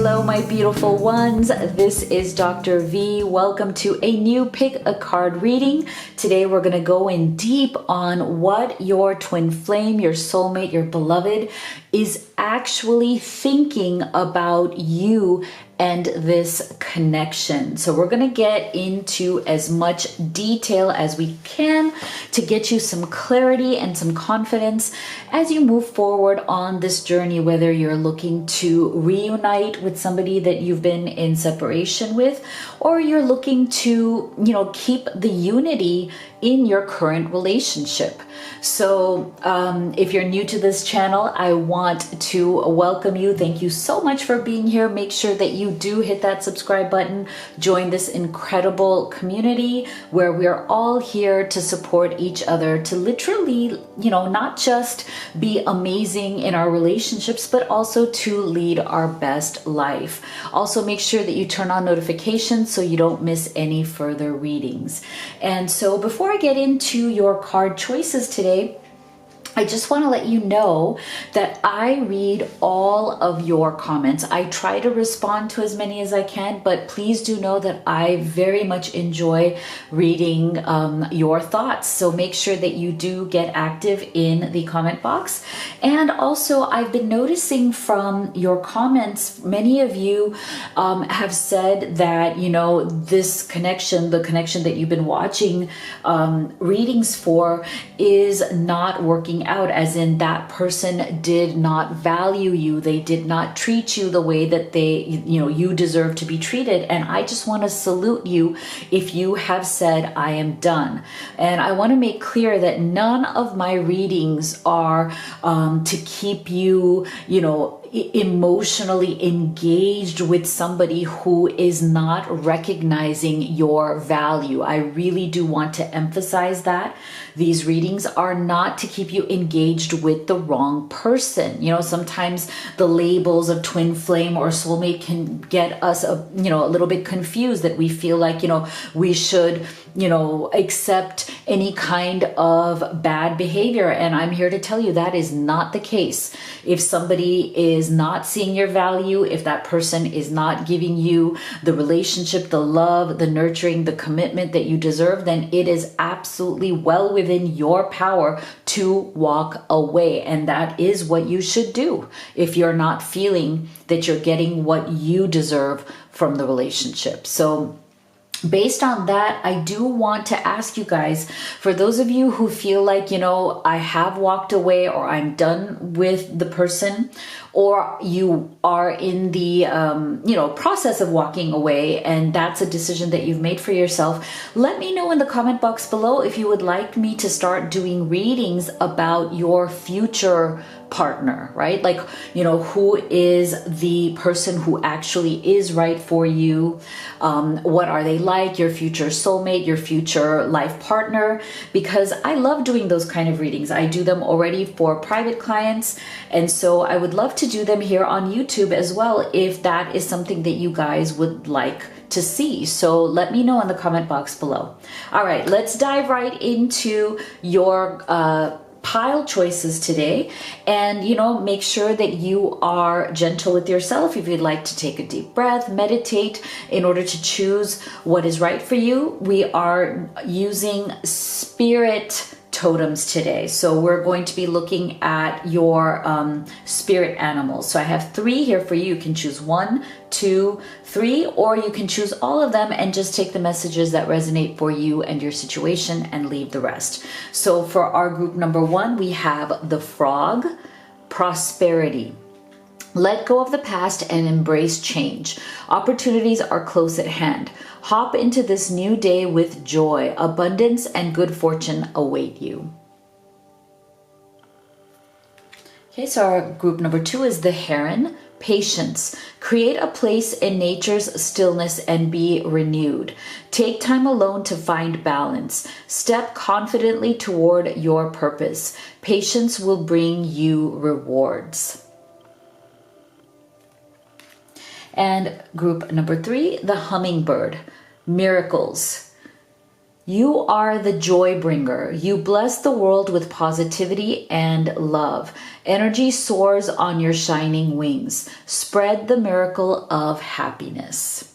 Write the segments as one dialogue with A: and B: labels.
A: Hello, my beautiful ones. This is Dr. V. Welcome to a new Pick a Card reading. Today, we're going to go in deep on what your twin flame, your soulmate, your beloved is actually thinking about you and this connection. So we're going to get into as much detail as we can to get you some clarity and some confidence as you move forward on this journey, whether you're looking to reunite with somebody that you've been in separation with, or you're looking to, keep the unity in your current relationship. So if you're new to this channel, I want to welcome you. Thank you so much for being here. Make sure that you do hit that subscribe button. Join this incredible community where we're all here to support each other, to literally, not just be amazing in our relationships, but also to lead our best life. Also, make sure that you turn on notifications so you don't miss any further readings. And so before I get into your card choices today, I just want to let you know that I read all of your comments. I try to respond to as many as I can, but please do know that I very much enjoy reading your thoughts. So make sure that you do get active in the comment box. And also, I've been noticing from your comments, many of you have said that, this connection, the connection that you've been watching readings for is not working out, as in that person did not value you. They did not treat you the way that you deserve to be treated. And I just want to salute you if you have said, I am done. And I want to make clear that none of my readings are to keep you, emotionally engaged with somebody who is not recognizing your value. I really do want to emphasize that. These readings are not to keep you engaged with the wrong person. Sometimes the labels of twin flame or soulmate can get us a little bit confused, that we feel like, we should accept any kind of bad behavior. And I'm here to tell you that is not the case. If somebody is not seeing your value, if that person is not giving you the relationship, the love, the nurturing, the commitment that you deserve, then it is absolutely well within your power to walk away. And that is what you should do if you're not feeling that you're getting what you deserve from the relationship. So based on that, I do want to ask you guys, for those of you who feel like, I have walked away, or I'm done with the person, or you are in the, process of walking away, and that's a decision that you've made for yourself, let me know in the comment box below if you would like me to start doing readings about your future partner, right? Like, who is the person who actually is right for you? What are they like? Your future soulmate, your future life partner? Because I love doing those kind of readings. I do them already for private clients. And so I would love to do them here on YouTube as well, if that is something that you guys would like to see. So let me know in the comment box below. All right, let's dive right into your pile choices today, and make sure that you are gentle with yourself. If you'd like to take a deep breath, meditate in order to choose what is right for you. We are using spirit totems today, so we're going to be looking at your spirit animals. So I have 3 here for you. You can choose 1, 2, 3, or you can choose all of them and just take the messages that resonate for you and your situation and leave the rest. So for our group number 1, we have the frog, prosperity. Let go of the past and embrace change. Opportunities are close at hand. Hop into this new day with joy. Abundance and good fortune await you. Okay, so our group number 2 is the heron, patience. Create a place in nature's stillness and be renewed. Take time alone to find balance. Step confidently toward your purpose. Patience will bring you rewards. And group number 3, the hummingbird, miracles. You are the joy bringer. You bless the world with positivity and love. Energy soars on your shining wings. Spread the miracle of happiness.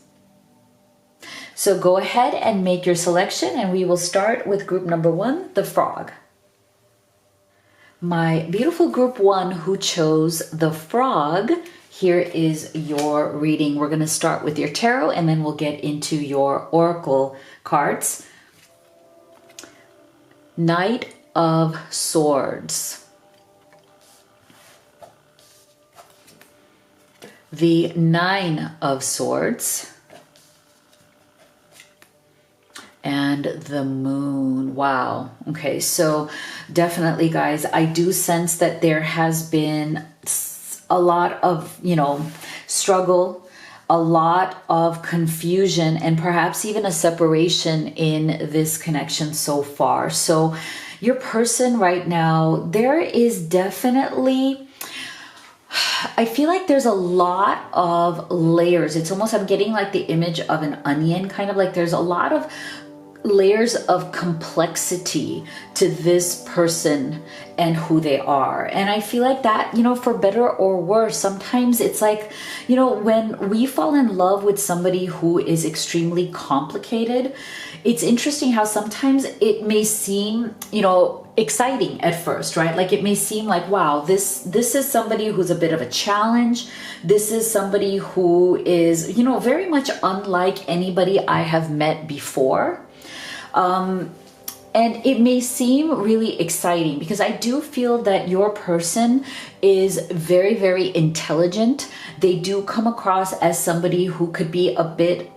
A: So go ahead and make your selection, and we will start with group number 1, the frog. My beautiful group 1 who chose the frog, here is your reading. We're going to start with your tarot, and then we'll get into your oracle cards. Knight of Swords. The Nine of Swords. And the Moon. Wow. Okay, so definitely, guys, I do sense that there has been a lot of, struggle, a lot of confusion, and perhaps even a separation in this connection so far. So your person right now, there is definitely, I feel like there's a lot of layers. It's almost, I'm getting like the image of an onion, kind of like there's a lot of layers of complexity to this person and who they are. And I feel like that, for better or worse, sometimes it's like, when we fall in love with somebody who is extremely complicated, it's interesting how sometimes it may seem, exciting at first, right? Like it may seem like, wow, this is somebody who's a bit of a challenge. This is somebody who is, very much unlike anybody I have met before. And it may seem really exciting because I do feel that your person is very, very intelligent. They do come across as somebody who could be a bit,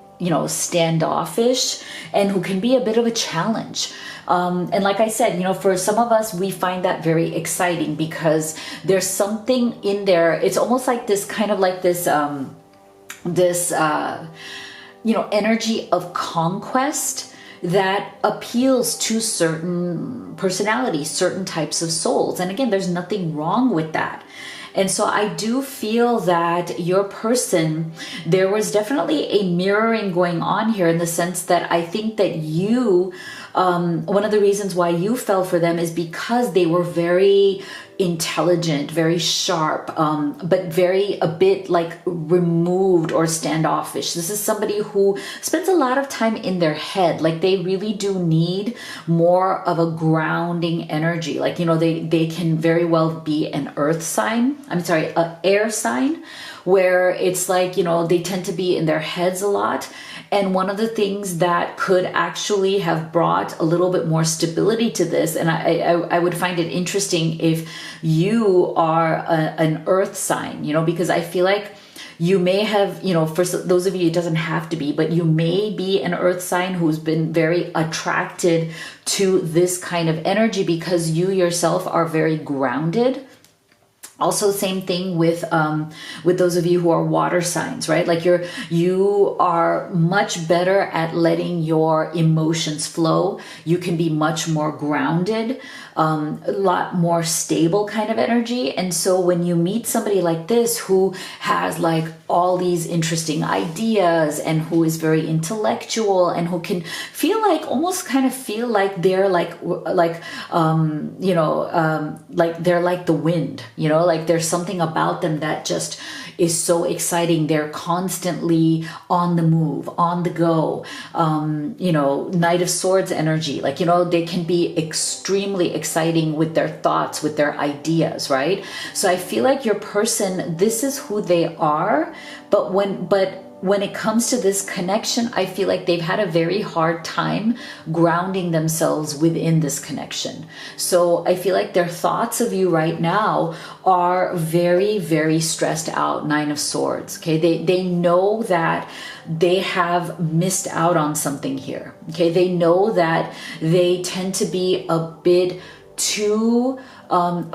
A: standoffish and who can be a bit of a challenge. And like I said, for some of us, we find that very exciting because there's something in there. It's almost like this kind of like this, energy of conquest that appeals to certain personalities, certain types of souls. And again, there's nothing wrong with that. And so I do feel that your person, there was definitely a mirroring going on here in the sense that I think that you, one of the reasons why you fell for them is because they were very intelligent, very sharp, but a bit like removed or standoffish. This is somebody who spends a lot of time in their head. Like they really do need more of a grounding energy. Like, they can very well be an earth sign. An air sign, where it's like, they tend to be in their heads a lot. And one of the things that could actually have brought a little bit more stability to this, and I would find it interesting if you are an earth sign, because I feel like you may have, for those of you, it doesn't have to be, but you may be an earth sign who's been very attracted to this kind of energy because you yourself are very grounded. Also, same thing with those of you who are water signs, right? Like you are much better at letting your emotions flow. You can be much more grounded, a lot more stable kind of energy. And so when you meet somebody like this who has like all these interesting ideas and who is very intellectual and who can feel like almost kind of feel like they're like they're like the wind, like there's something about them that just is so exciting. They're constantly on the move, on the go. Knight of Swords energy, like, they can be extremely exciting with their thoughts, with their ideas, right? So I feel like your person, this is who they are, but when it comes to this connection, I feel like they've had a very hard time grounding themselves within this connection. So I feel like their thoughts of you right now are very, very stressed out. Nine of Swords. Okay. They know that they have missed out on something here. Okay. They know that they tend to be a bit too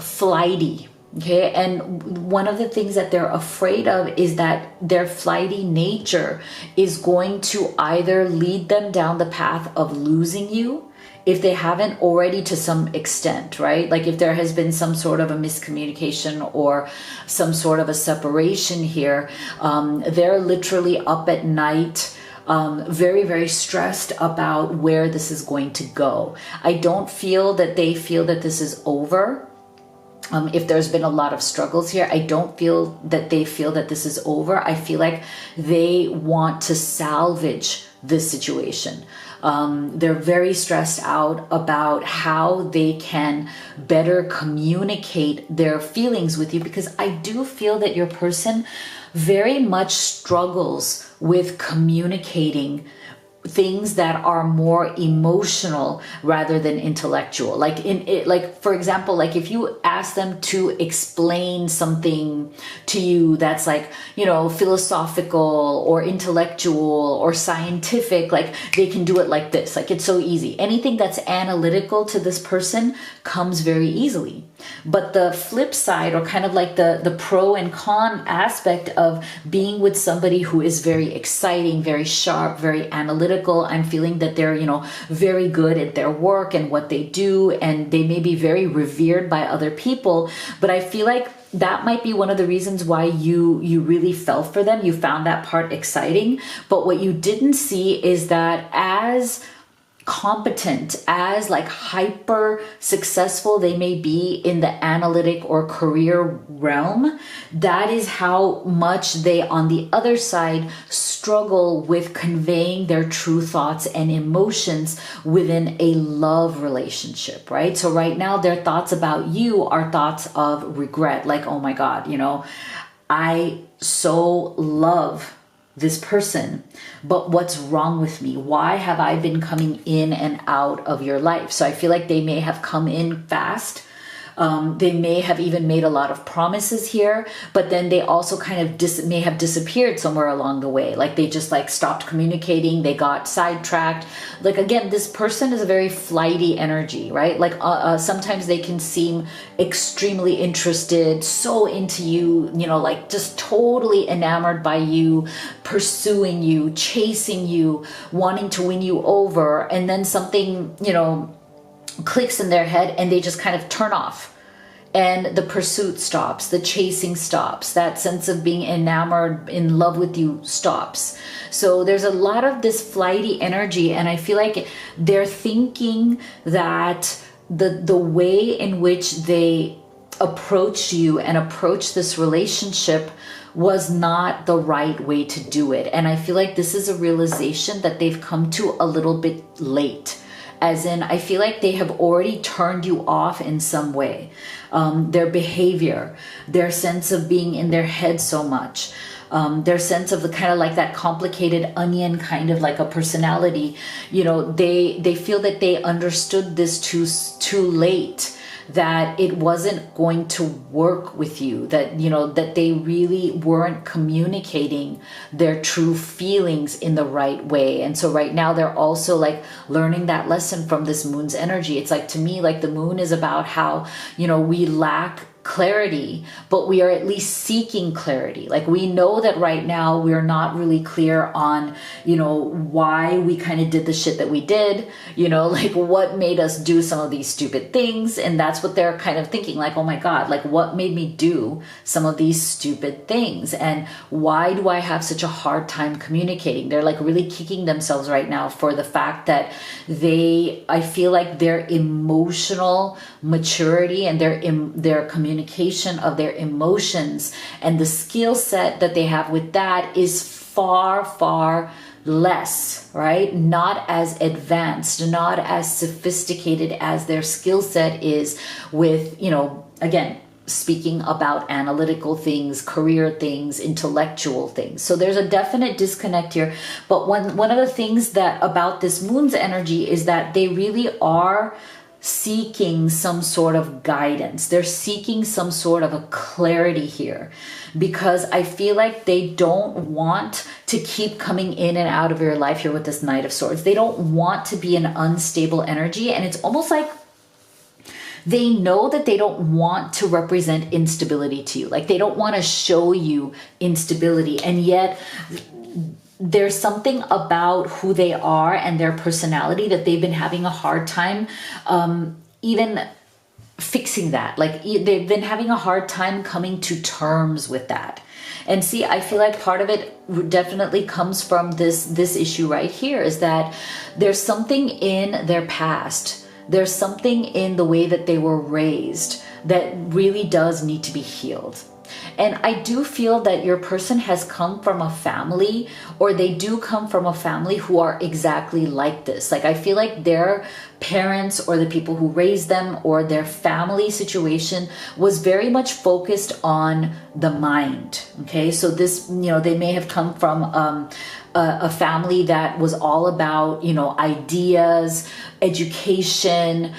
A: flighty. Okay, and one of the things that they're afraid of is that their flighty nature is going to either lead them down the path of losing you, if they haven't already to some extent, right? Like if there has been some sort of a miscommunication or some sort of a separation here, they're literally up at night very, very stressed about where this is going to go. I don't feel that they feel that this is over. If there's been a lot of struggles here, I don't feel that they feel that this is over. I feel like they want to salvage this situation. They're very stressed out about how they can better communicate their feelings with you, because I do feel that your person very much struggles with communicating things that are more emotional rather than intellectual. Like for example, like if you ask them to explain something to you that's like, philosophical or intellectual or scientific, like they can do it like this. Like it's so easy. Anything that's analytical to this person comes very easily. But the flip side, or kind of like the pro and con aspect of being with somebody who is very exciting, very sharp, very analytical, I'm feeling that they're, very good at their work and what they do, and they may be very revered by other people. But I feel like that might be one of the reasons why you really fell for them. You found that part exciting. But what you didn't see is that as competent, as like hyper successful they may be in the analytic or career realm, that is how much they on the other side struggle with conveying their true thoughts and emotions within a love relationship, right? So right now their thoughts about you are thoughts of regret, like, oh my God, I so love this person, but what's wrong with me? Why have I been coming in and out of your life? So I feel like they may have come in fast. They may have even made a lot of promises here, but then they also kind of may have disappeared somewhere along the way. Like they just like stopped communicating. They got sidetracked. Like again, this person is a very flighty energy, right? Like sometimes they can seem extremely interested, so into you, like just totally enamored by you, pursuing you, chasing you, wanting to win you over. And then something, clicks in their head and they just kind of turn off, and the pursuit stops, the chasing stops, that sense of being enamored, in love with you stops. So there's a lot of this flighty energy, and I feel like they're thinking that the way in which they approached you and approached this relationship was not the right way to do it. And I feel like this is a realization that they've come to a little bit late. As in, I feel like they have already turned you off in some way. Their behavior, their sense of being in their head so much, their sense of the kind of like that complicated onion kind of like a personality, they feel that they understood this too late, that it wasn't going to work with you, that, that they really weren't communicating their true feelings in the right way. And so right now they're also like learning that lesson from this moon's energy. It's like, to me, like the moon is about how, we lack clarity, but we are at least seeking clarity. Like we know that right now we're not really clear on, why we kind of did the shit that we did, like what made us do some of these stupid things. And that's what they're kind of thinking, like, oh my God, like what made me do some of these stupid things? And why do I have such a hard time communicating? They're like really kicking themselves right now for the fact that I feel like their emotional maturity and their communication of their emotions and the skill set that they have with that is far, far less, right? Not as advanced, not as sophisticated as their skill set is with, again, speaking about analytical things, career things, intellectual things. So there's a definite disconnect here. But one of the things that about this moon's energy is that they really are seeking some sort of guidance. They're seeking some sort of a clarity here, because I feel like they don't want to keep coming in and out of your life here with this Knight of Swords. They don't want to be an unstable energy. And it's almost like they know that they don't want to represent instability to you. Like they don't want to show you instability. And yet there's something about who they are and their personality that they've been having a hard time even fixing that. Like they've been having a hard time coming to terms with that. And see, I feel like part of it definitely comes from this issue right here, is that there's something in their past. There's something in the way that they were raised that really does need to be healed. And I do feel that your person has come from a family, or they do come from a family who are exactly like this. Like I feel like their parents or the people who raised them or their family situation was very much focused on the mind. Okay, so this, they may have come from a family that was all about, ideas, education,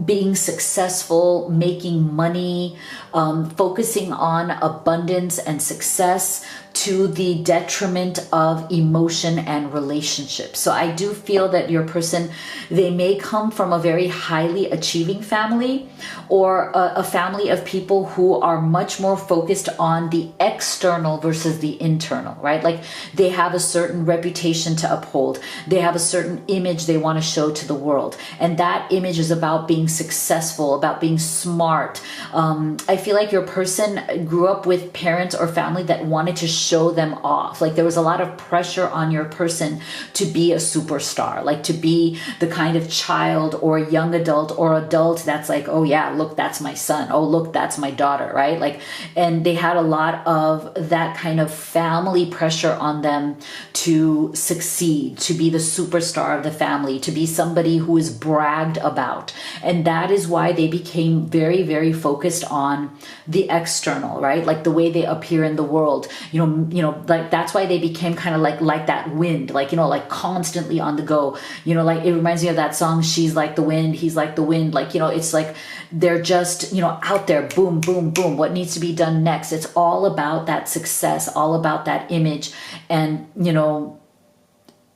A: being successful, making money, focusing on abundance and success to the detriment of emotion and relationships. So I do feel that your person, they may come from a very highly achieving family, or a family of people who are much more focused on the external versus the internal, right? Like they have a certain reputation to uphold. They have a certain image they want to show to the world. And that image is about being successful, about being smart. I feel like your person grew up with parents or family that wanted to show them off. Like there was a lot of pressure on your person to be a superstar, like to be the kind of child or young adult or adult that's like, oh yeah, look, that's my son. Oh, look, that's my daughter, right? Like, and they had a lot of that kind of family pressure on them to succeed, to be the superstar of the family, to be somebody who is bragged about. And that is why they became very, very focused on the external, right? Like the way they appear in the world, like that's why they became kind of like that wind, like, like constantly on the go, like it reminds me of that song, She's Like the Wind, He's Like the Wind. Like, it's like they're just, out there, boom, boom, boom. What needs to be done next? It's all about that success, all about that image. And,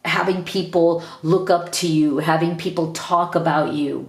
A: having people look up to you, having people talk about you.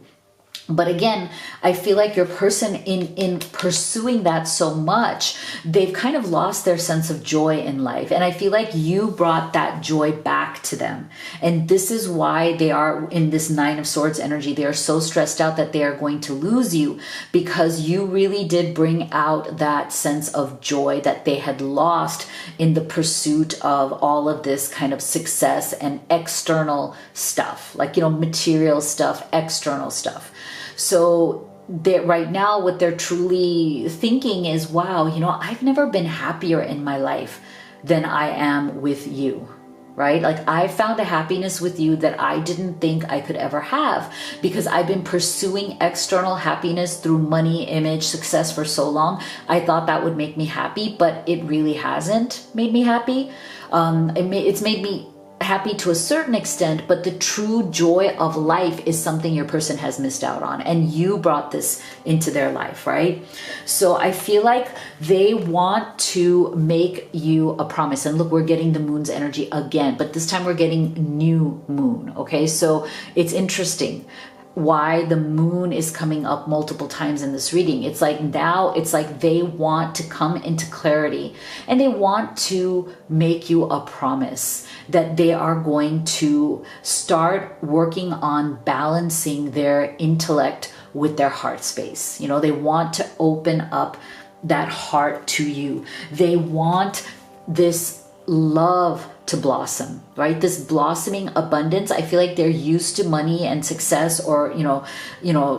A: But again, I feel like your person in pursuing that so much, they've kind of lost their sense of joy in life. And I feel like you brought that joy back to them. And this is why they are in this Nine of Swords energy. They are so stressed out that they are going to lose you, because you really did bring out that sense of joy that they had lost in the pursuit of all of this kind of success and external stuff, like, material stuff, external stuff. So right now, what they're truly thinking is, wow, I've never been happier in my life than I am with you, right? Like I found a happiness with you that I didn't think I could ever have, because I've been pursuing external happiness through money, image, success for so long. I thought that would make me happy, but it really hasn't made me happy. It's made me happy to a certain extent, but the true joy of life is something your person has missed out on, and you brought this into their life, right? So I feel like they want to make you a promise. And look, we're getting the moon's energy again, but this time we're getting new moon. Okay, so it's interesting why the moon is coming up multiple times in this reading. It's like now it's like they want to come into clarity, and they want to make you a promise that they are going to start working on balancing their intellect with their heart space. They want to open up that heart to you. They want this love to blossom, right? This blossoming abundance. I feel like they're used to money and success, or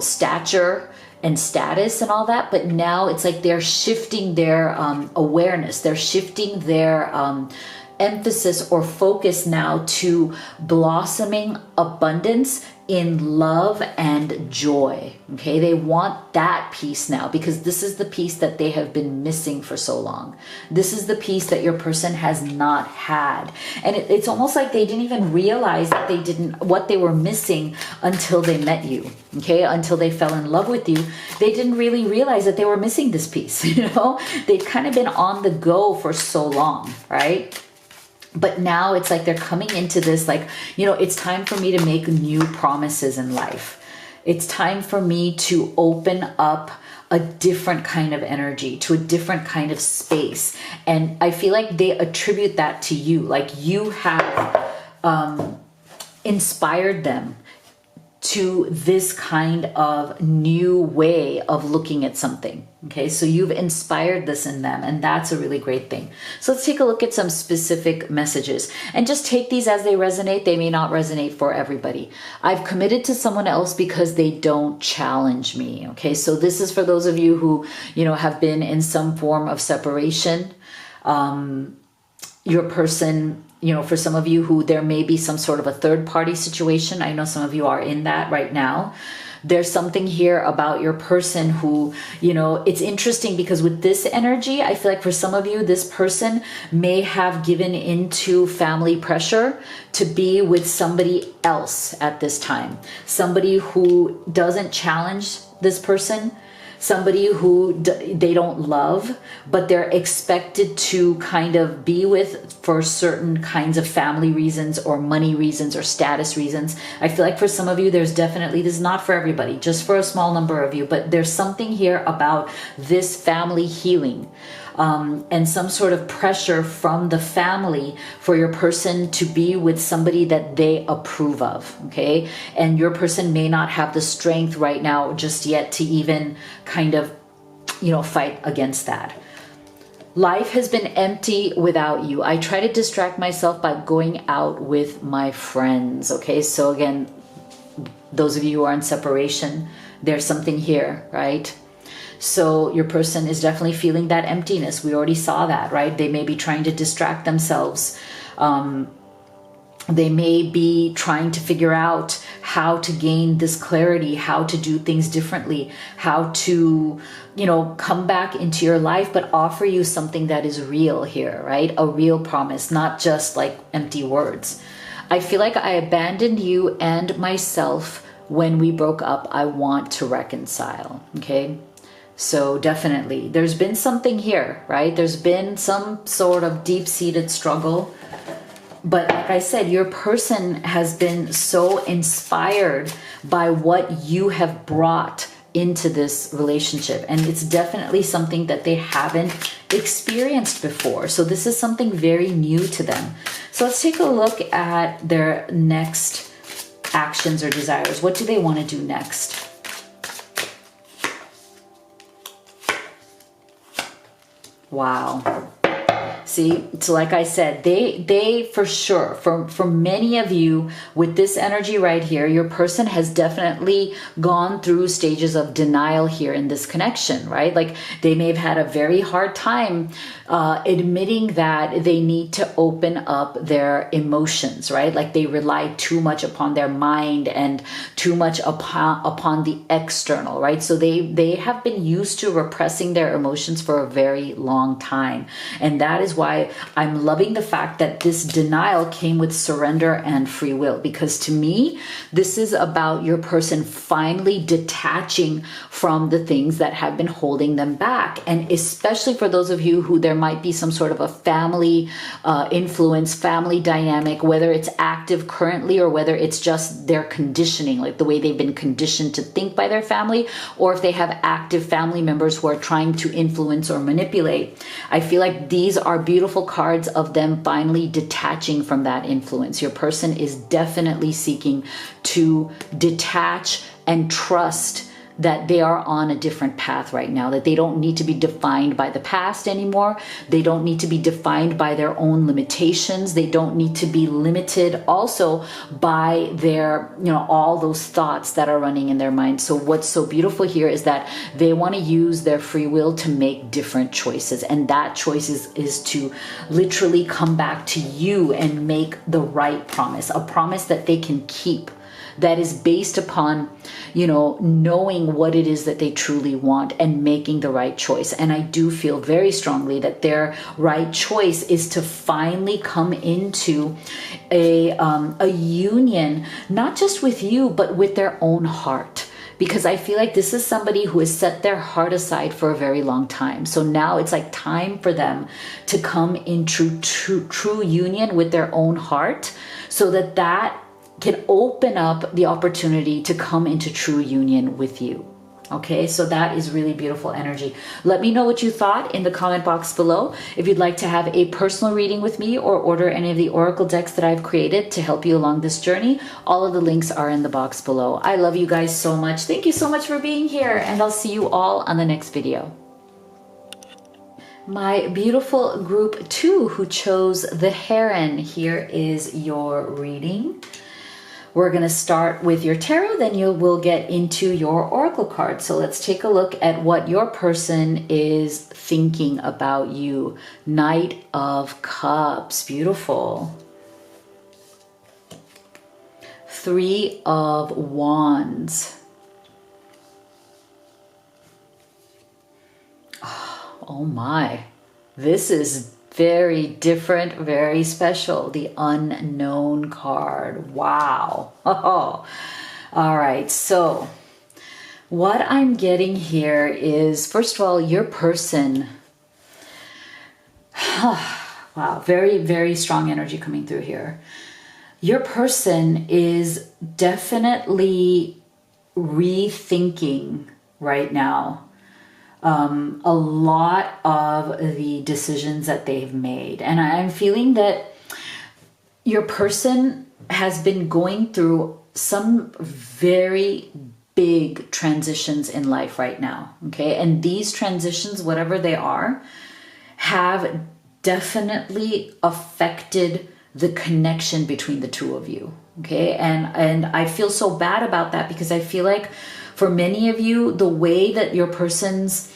A: stature and status and all that, but now it's like they're shifting their awareness. They're shifting their emphasis or focus now to blossoming abundance in love and joy. Okay, they want that peace now, because this is the peace that they have been missing for so long. This is the peace that your person has not had, and it's almost like they didn't even realize that what they were missing until they met you. Okay, until they fell in love with you, they didn't really realize that they were missing this piece. They've kind of been on the go for so long, right? But now it's like they're coming into this, like, it's time for me to make new promises in life. It's time for me to open up a different kind of energy, to a different kind of space. And I feel like they attribute that to you. Like you have inspired them to this kind of new way of looking at something. Okay, so you've inspired this in them, and that's a really great thing. So let's take a look at some specific messages and just take these as they resonate. They may not resonate for everybody. I've committed to someone else because they don't challenge me. Okay, so this is for those of you who, have been in some form of separation. Your person, for some of you who there may be some sort of a third party situation. I know some of you are in that right now. There's something here about your person who, it's interesting because with this energy, I feel like for some of you, this person may have given into family pressure to be with somebody else at this time. Somebody who doesn't challenge this person. Somebody who they don't love, but they're expected to kind of be with for certain kinds of family reasons or money reasons or status reasons. I feel like for some of you, there's definitely, this is not for everybody, just for a small number of you, but there's something here about this family healing. And some sort of pressure from the family for your person to be with somebody that they approve of, okay? And your person may not have the strength right now just yet to even kind of, fight against that. Life has been empty without you. I try to distract myself by going out with my friends, okay? So again, those of you who are in separation, there's something here, right? So your person is definitely feeling that emptiness. We already saw that, right? They may be trying to distract themselves. They may be trying to figure out how to gain this clarity, how to do things differently, how to, come back into your life, but offer you something that is real here, right? A real promise, not just like empty words. I feel like I abandoned you and myself when we broke up. I want to reconcile, okay? So definitely, there's been something here, right? There's been some sort of deep-seated struggle. But like I said, your person has been so inspired by what you have brought into this relationship. And it's definitely something that they haven't experienced before. So this is something very new to them. So let's take a look at their next actions or desires. What do they want to do next? Wow. See, so like I said, they for sure, for many of you with this energy right here, your person has definitely gone through stages of denial here in this connection, right? Like they may have had a very hard time admitting that they need to open up their emotions, right? Like they rely too much upon their mind and too much upon the external, right? So they have been used to repressing their emotions for a very long time. And that is why I'm loving the fact that this denial came with surrender and free will, because to me, this is about your person finally detaching from the things that have been holding them back. And especially for those of you who there might be some sort of a family influence, family dynamic, whether it's active currently or whether it's just their conditioning, like the way they've been conditioned to think by their family, or if they have active family members who are trying to influence or manipulate. I feel like these are beautiful cards of them finally detaching from that influence. Your person is definitely seeking to detach and trust that they are on a different path right now, that they don't need to be defined by the past anymore. They don't need to be defined by their own limitations. They don't need to be limited also by their, all those thoughts that are running in their mind. So what's so beautiful here is that they want to use their free will to make different choices. And that choice is to literally come back to you and make the right promise, a promise that they can keep, that is based upon, knowing what it is that they truly want and making the right choice. And I do feel very strongly that their right choice is to finally come into a union, not just with you, but with their own heart. Because I feel like this is somebody who has set their heart aside for a very long time. So now it's like time for them to come into true union with their own heart, so that can open up the opportunity to come into true union with you. Okay, so that is really beautiful energy. Let me know what you thought in the comment box below. If you'd like to have a personal reading with me or order any of the oracle decks that I've created to help you along this journey, all of the links are in the box below. I love you guys so much. Thank you so much for being here, and I'll see you all on the next video. My beautiful group 2 who chose the Heron, here is your reading. We're going to start with your tarot, then you will get into your oracle card. So let's take a look at what your person is thinking about you. Knight of Cups, beautiful. 3 of Wands. Oh my, this is very different, very special. The Unknown card. Wow. Oh. All right. So what I'm getting here is, first of all, your person. Wow. Very, very strong energy coming through here. Your person is definitely rethinking right now a lot of the decisions that they've made. And I'm feeling that your person has been going through some very big transitions in life right now. Okay. And these transitions, whatever they are, have definitely affected the connection between the two of you. Okay. And I feel so bad about that, because I feel like for many of you, the way that your person's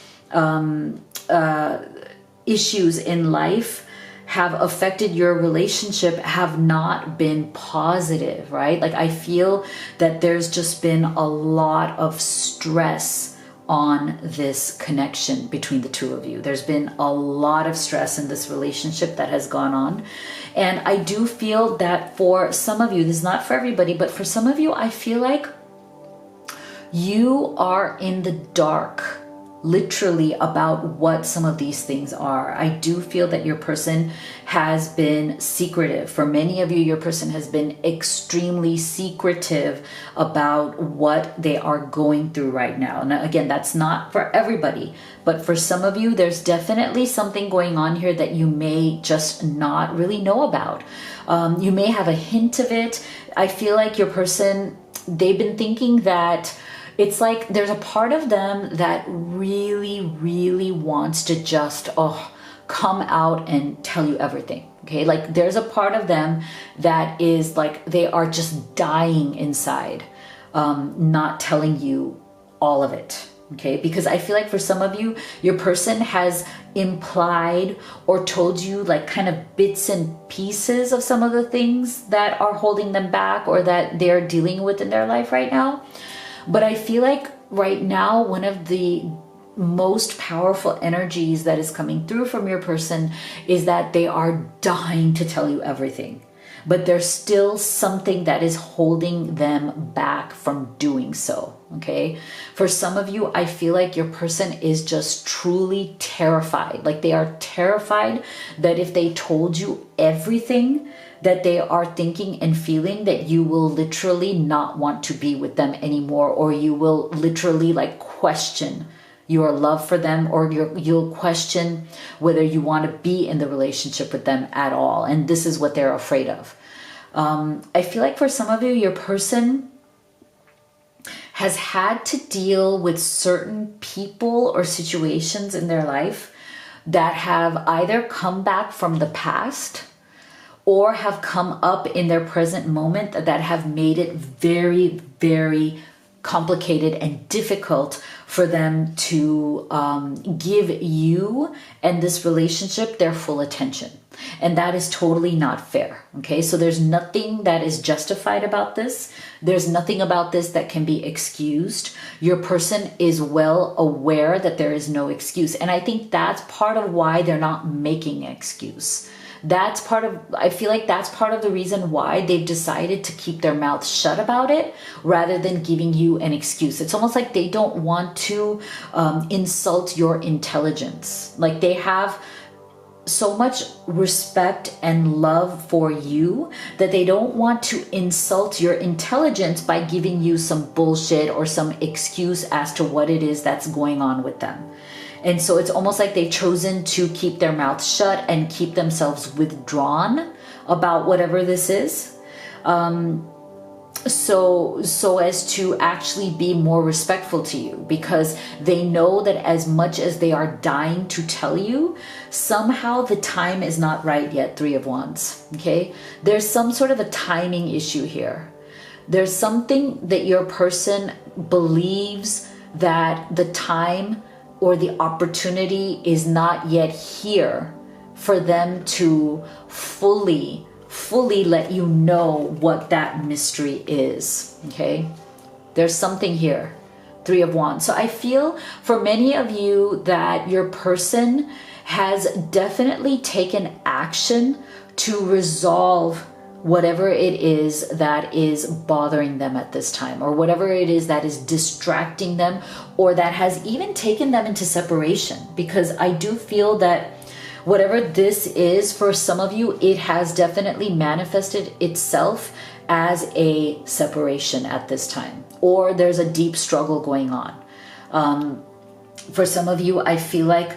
A: issues in life have affected your relationship have not been positive, right? Like, I feel that there's just been a lot of stress on this connection between the two of you. There's been a lot of stress in this relationship that has gone on. And I do feel that for some of you, this is not for everybody, but for some of you, I feel like you are in the dark, literally, about what some of these things are. I do feel that your person has been secretive. For many of you, your person has been extremely secretive about what they are going through right now. Now, again, that's not for everybody, but for some of you, there's definitely something going on here that you may just not really know about. You may have a hint of it. I feel like your person, they've been thinking that it's like there's a part of them that really, really wants to just come out and tell you everything. Okay, like there's a part of them that is like they are just dying inside, not telling you all of it. Okay, because I feel like for some of you, your person has implied or told you like kind of bits and pieces of some of the things that are holding them back or that they're dealing with in their life right now. But I feel like right now, one of the most powerful energies that is coming through from your person is that they are dying to tell you everything. But there's still something that is holding them back from doing so. Okay. For some of you, I feel like your person is just truly terrified. Like they are terrified that if they told you everything that they are thinking and feeling, that you will literally not want to be with them anymore, or you will literally like question your love for them, or you'll question whether you want to be in the relationship with them at all. And this is what they're afraid of. I feel like for some of you, your person has had to deal with certain people or situations in their life that have either come back from the past or have come up in their present moment that have made it very, very complicated and difficult for them to give you and this relationship their full attention. And that is totally not fair. Okay, so there's nothing that is justified about this. There's nothing about this that can be excused. Your person is well aware that there is no excuse. And I think that's part of why they're not making an excuse. I feel like that's part of the reason why they've decided to keep their mouth shut about it rather than giving you an excuse. It's almost like they don't want to insult your intelligence. Like they have so much respect and love for you that they don't want to insult your intelligence by giving you some bullshit or some excuse as to what it is that's going on with them. And so it's almost like they've chosen to keep their mouths shut and keep themselves withdrawn about whatever this is. So as to actually be more respectful to you, because they know that as much as they are dying to tell you, somehow the time is not right yet. Three of Wands. Okay, there's some sort of a timing issue here. There's something that your person believes that the time or the opportunity is not yet here for them to fully let you know what that mystery is. Okay, there's something here. Three of Wands. So I feel for many of you that your person has definitely taken action to resolve whatever it is that is bothering them at this time, or whatever it is that is distracting them, or that has even taken them into separation. Because I do feel that whatever this is, for some of you, it has definitely manifested itself as a separation at this time, or there's a deep struggle going on. For some of you, I feel like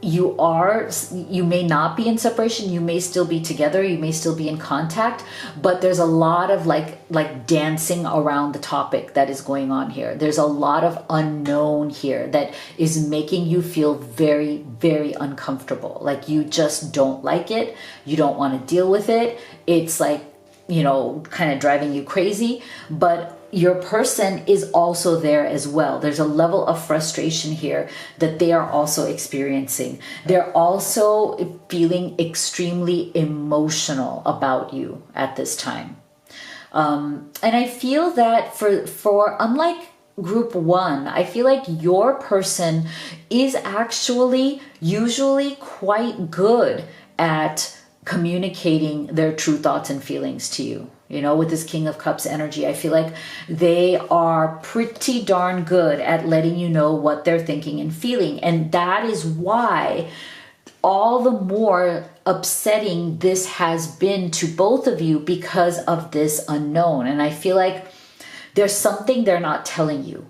A: you may not be in separation, you may still be together, you may still be in contact, but there's a lot of like dancing around the topic that is going on here. There's a lot of unknown here that is making you feel very, very uncomfortable. Like you just don't like it, you don't want to deal with it. It's like, you know, kind of driving you crazy, but your person is also there as well. There's a level of frustration here that they are also experiencing. They're also feeling extremely emotional about you at this time. And I feel that for unlike group one, I feel like your person is actually usually quite good at communicating their true thoughts and feelings to you. You know, with this King of Cups energy, I feel like they are pretty darn good at letting you know what they're thinking and feeling. And that is why all the more upsetting this has been to both of you, because of this unknown. And I feel like there's something they're not telling you.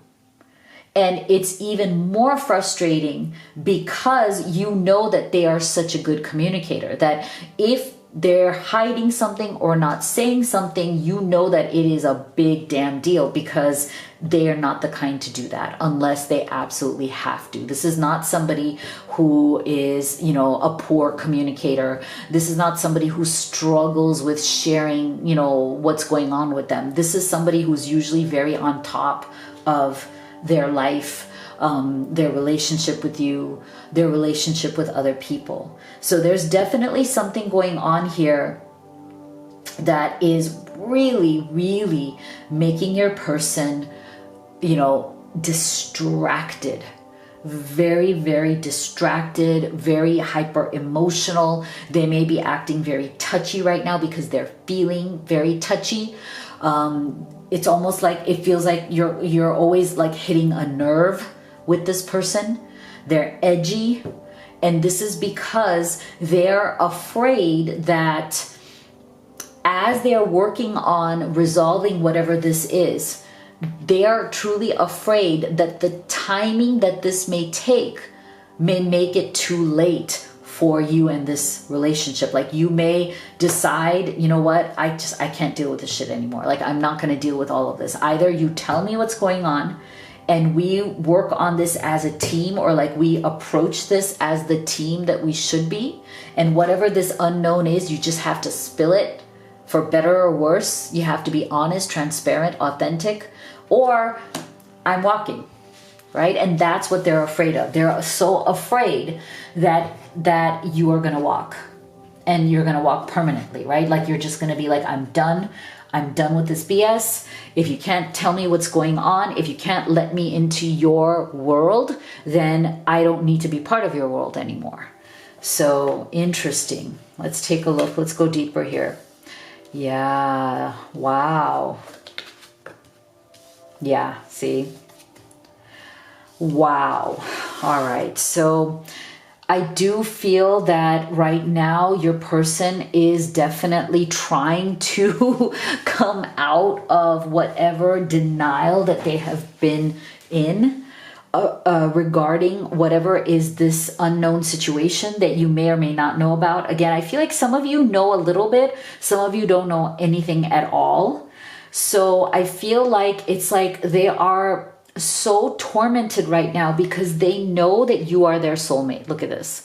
A: And it's even more frustrating because you know that they are such a good communicator, that if they're hiding something or not saying something, you know that it is a big damn deal, because they are not the kind to do that unless they absolutely have to. This is not somebody who is, you know, a poor communicator. This is not somebody who struggles with sharing, you know, what's going on with them. This is somebody who's usually very on top of their life, their relationship with you, their relationship with other people. So there's definitely something going on here that is really, really making your person, you know, distracted. Very, very distracted, very hyper emotional. They may be acting very touchy right now because they're feeling very touchy. It's almost like it feels like you're always like hitting a nerve with this person. They're edgy, and this is because they're afraid that as they're working on resolving whatever this is, they are truly afraid that the timing that this may take may make it too late for you and this relationship. Like you may decide, you know what, I can't deal with this shit anymore. Like I'm not going to deal with all of this. Either you tell me what's going on and we work on this as a team, or like we approach this as the team that we should be, and whatever this unknown is, you just have to spill it, for better or worse. You have to be honest, transparent, authentic, or I'm walking, right? And that's what they're afraid of. They're so afraid that you are going to walk, and you're going to walk permanently, right? Like you're just going to be like, I'm done with this BS. If you can't tell me what's going on, if you can't let me into your world, then I don't need to be part of your world anymore. So interesting. Let's take a look. Let's go deeper here. Yeah. Wow. Yeah. See? Wow. All right. So I do feel that right now your person is definitely trying to come out of whatever denial that they have been in regarding whatever is this unknown situation that you may or may not know about. Again, I feel like some of you know a little bit, some of you don't know anything at all. So I feel like it's like they are so tormented right now because they know that you are their soulmate. Look at this.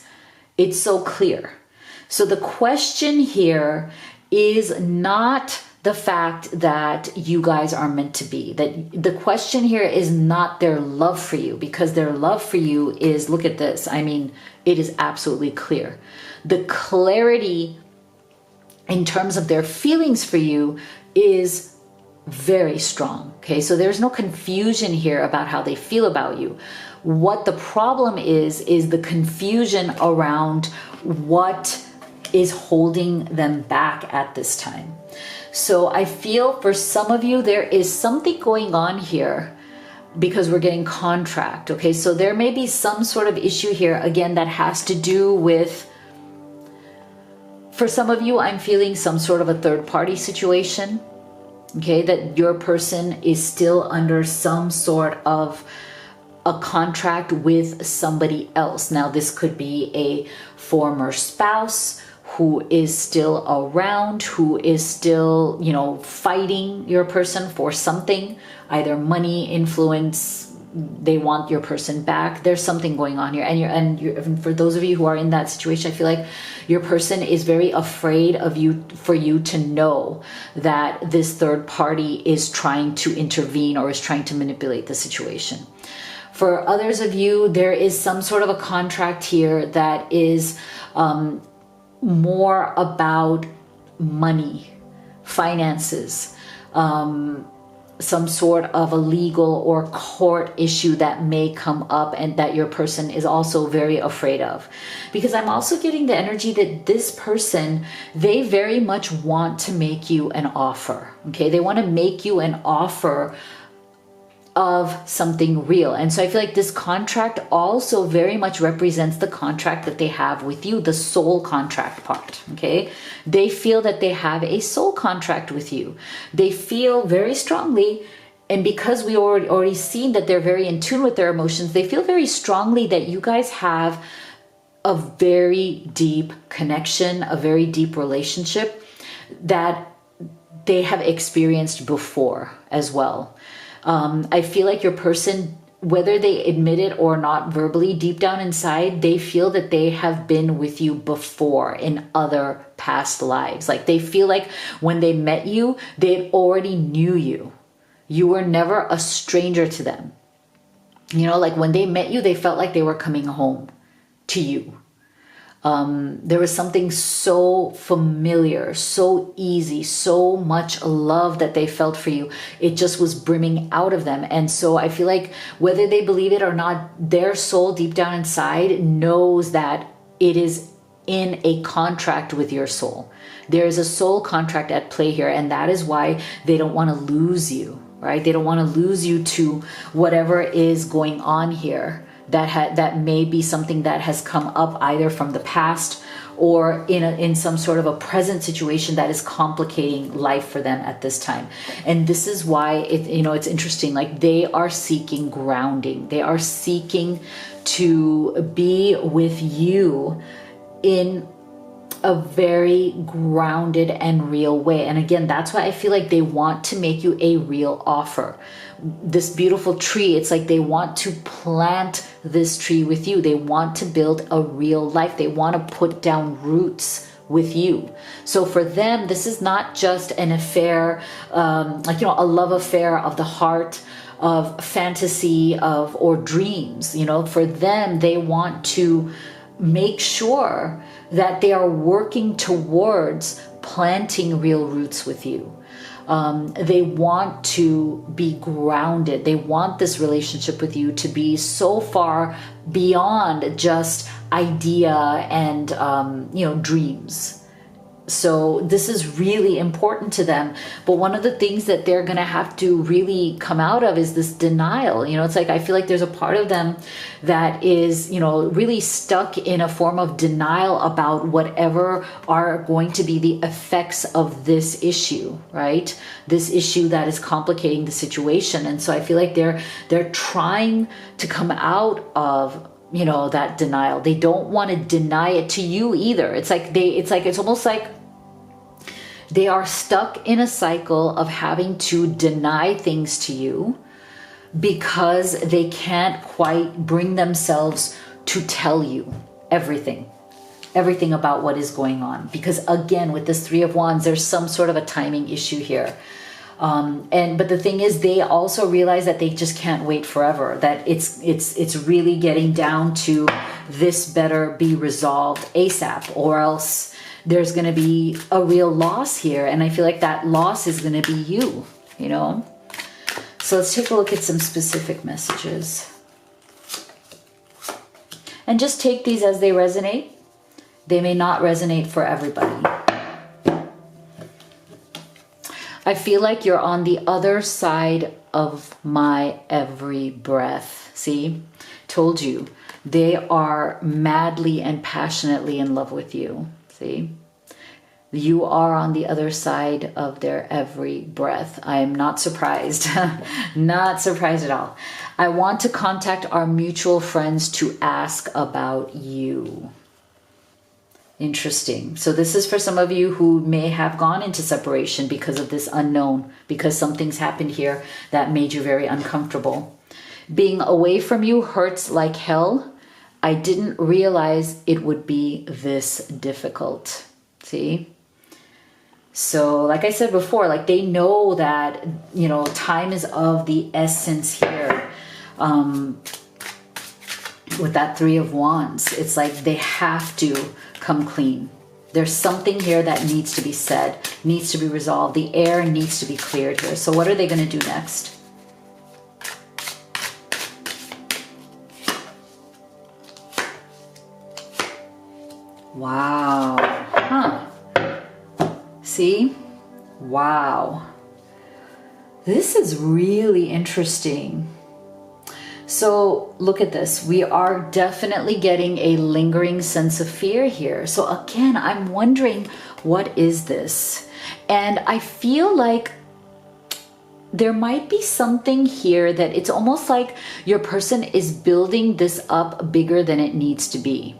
A: It's so clear. So the question here is not the fact that you guys are meant to be. That the question here is not their love for you, because their love for you is, look at this. I mean, it is absolutely clear. The clarity in terms of their feelings for you is very strong. Okay, so there's no confusion here about how they feel about you. What the problem is the confusion around what is holding them back at this time. So I feel for some of you, there is something going on here because we're getting contract. Okay, so there may be some sort of issue here, again, that has to do with, for some of you, I'm feeling some sort of a third party situation. Okay, that your person is still under some sort of a contract with somebody else. Now, this could be a former spouse who is still around, who is still, you know, fighting your person for something, either money, influence, they want your person back. There's something going on here. And for those of you who are in that situation, I feel like your person is very afraid of you, for you to know that this third party is trying to intervene or is trying to manipulate the situation. For others of you, there is some sort of a contract here that is more about money, finances, some sort of a legal or court issue that may come up and that your person is also very afraid of. Because I'm also getting the energy that this person, they very much want to make you an offer. Okay, they want to make you an offer of something real. And so I feel like this contract also very much represents the contract that they have with you, the soul contract part. Okay, they feel that they have a soul contract with you. They feel very strongly, and because we already seen that they're very in tune with their emotions, they feel very strongly that you guys have a very deep connection, a very deep relationship that they have experienced before as well. I feel like your person, whether they admit it or not verbally, deep down inside, they feel that they have been with you before in other past lives. Like they feel like when they met you, they already knew you. You were never a stranger to them. You know, like when they met you, they felt like they were coming home to you. There was something so familiar, so easy, so much love that they felt for you. It just was brimming out of them. And so I feel like whether they believe it or not, their soul deep down inside knows that it is in a contract with your soul. There is a soul contract at play here, and that is why they don't want to lose you, right? They don't want to lose you to whatever is going on here. That may be something that has come up either from the past or in some sort of a present situation that is complicating life for them at this time. And this is why it's interesting. Like they are seeking grounding. They are seeking to be with you in a very grounded and real way. And again, that's why I feel like they want to make you a real offer. This beautiful tree, it's like they want to plant this tree with you. They want to build a real life. They want to put down roots with you. So for them, this is not just an affair, a love affair of the heart, of fantasy, or dreams. For them, they want to make sure that they are working towards planting real roots with you. They want to be grounded. They want this relationship with you to be so far beyond just idea and dreams. So this is really important to them. But one of the things that they're going to have to really come out of is this denial. You know, it's like, I feel like there's a part of them that is, you know, really stuck in a form of denial about whatever are going to be the effects of this issue, right? This issue that is complicating the situation. And so I feel like they're trying to come out of, you know, that denial. They don't want to deny it to you either. It's almost like they are stuck in a cycle of having to deny things to you because they can't quite bring themselves to tell you everything about what is going on. Because again, with this Three of Wands, there's some sort of a timing issue here. But the thing is, they also realize that they just can't wait forever, that it's really getting down to this better be resolved ASAP, or else there's going to be a real loss here. And I feel like that loss is going to be you, you know? So let's take a look at some specific messages. And just take these as they resonate. They may not resonate for everybody. I feel like you're on the other side of my every breath. See? Told you. They are madly and passionately in love with you. See? You are on the other side of their every breath. I am not surprised. Not surprised at all. I want to contact our mutual friends to ask about you. Interesting. So this is for some of you who may have gone into separation because of this unknown, because something's happened here that made you very uncomfortable. Being away from you hurts like hell. I didn't realize it would be this difficult. See? So like I said before, like they know that, you know, time is of the essence here. With that Three of Wands, it's like they have to come clean. There's something here that needs to be said, needs to be resolved. The air needs to be cleared here. So what are they going to do next? Wow. Huh. See? Wow. This is really interesting. So look at this. We are definitely getting a lingering sense of fear here. So again, I'm wondering, what is this? And I feel like there might be something here that it's almost like your person is building this up bigger than it needs to be.